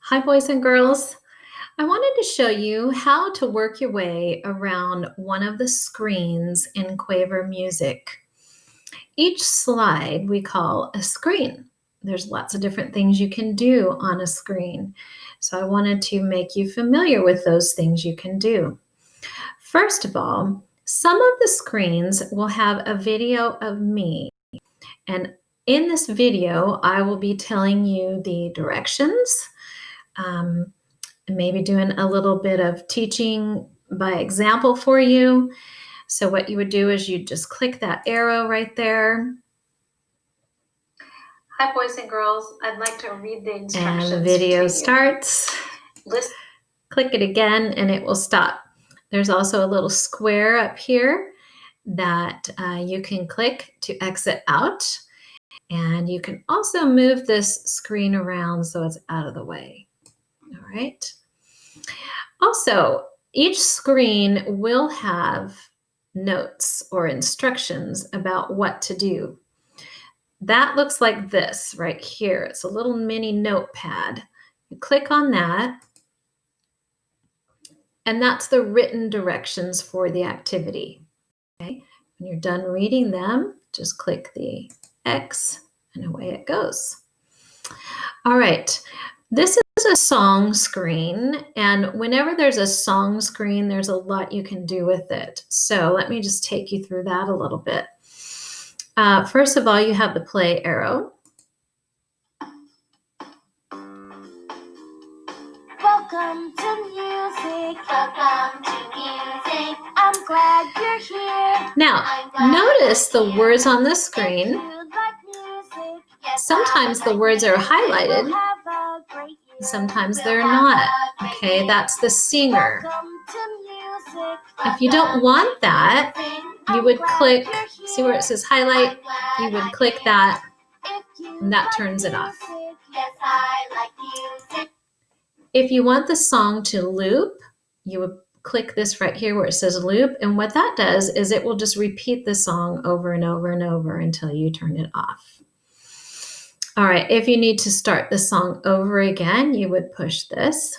Hi, boys and girls. I wanted to show you how to work your way around one of the screens in Quaver Music. Each slide we call a screen. There's lots of different things you can do on a screen. So I wanted to make you familiar with those things you can do. First of all, some of the screens will have a video of me. And in this video, I will be telling you the directions, maybe doing a little bit of teaching by example for you. So what you would do is you just click that arrow right there. Hi, boys and girls. I'd like to read the instructions. And the video starts. Click it again and it will stop. There's also a little square up here that you can click to exit out. And you can also move this screen around so it's out of the way. All right. Also, each screen will have notes or instructions about what to do. That looks like this right here. It's a little mini notepad. You click on that, and that's the written directions for the activity. Okay? When you're done reading them, just click the X, and away it goes. All right. This is a song screen, and whenever there's a song screen, there's a lot you can do with it. So let me just take you through that a little bit. First of all, you have the play arrow. Welcome to music. Welcome to music. I'm glad you're here. Now, notice the words on the screen. Sometimes the words are highlighted. Sometimes they're not. Okay, that's the singer. If you don't want that, you would click, see where it says highlight? You would click that, and that turns it off. If you want the song to loop, you would click this right here where it says loop, and what that does is it will just repeat the song over and over and over until you turn it off. All right, if you need to start the song over again, you would push this.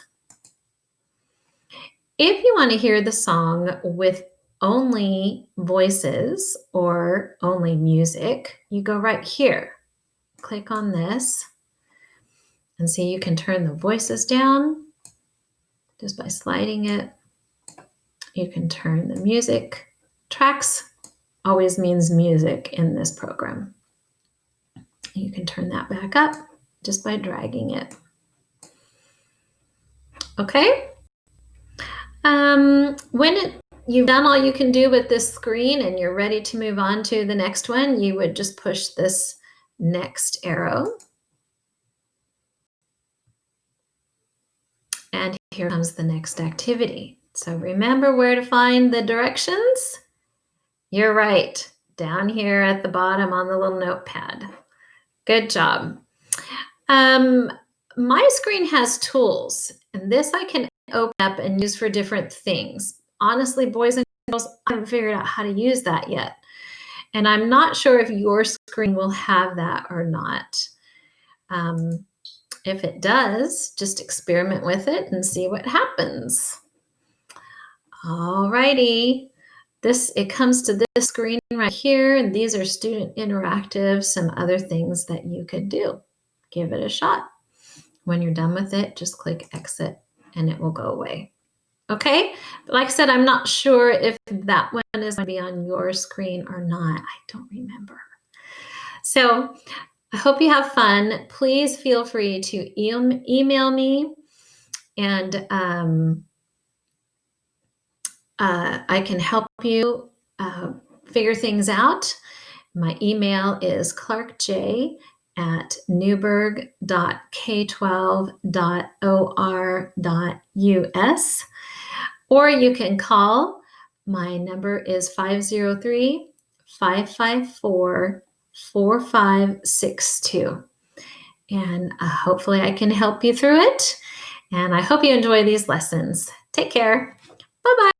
If you want to hear the song with only voices or only music, you go right here. Click on this and see you can turn the voices down just by sliding it. You can turn the music. Tracks always means music in this program. You can turn that back up just by dragging it. Okay? When you've done all you can do with this screen and you're ready to move on to the next one, you would just push this next arrow. And here comes the next activity. So remember where to find the directions? You're right, down here at the bottom on the little notepad. Good job. My screen has tools, and this I can open up and use for different things. Honestly, boys and girls, I haven't figured out how to use that yet. And I'm not sure if your screen will have that or not. If it does, just experiment with it and see what happens. All righty. It comes to this screen right here, and these are student interactive, some other things that you could do. Give it a shot. When you're done with it, just click exit and it will go away. Okay? But like I said, I'm not sure if that one is going to be on your screen or not. I don't remember. So I hope you have fun. Please feel free to email me, and I can help you figure things out. My email is clarkj@newberg.k12.or.us, or you can call. My number is 503-554-4562. And hopefully I can help you through it. And I hope you enjoy these lessons. Take care. Bye-bye.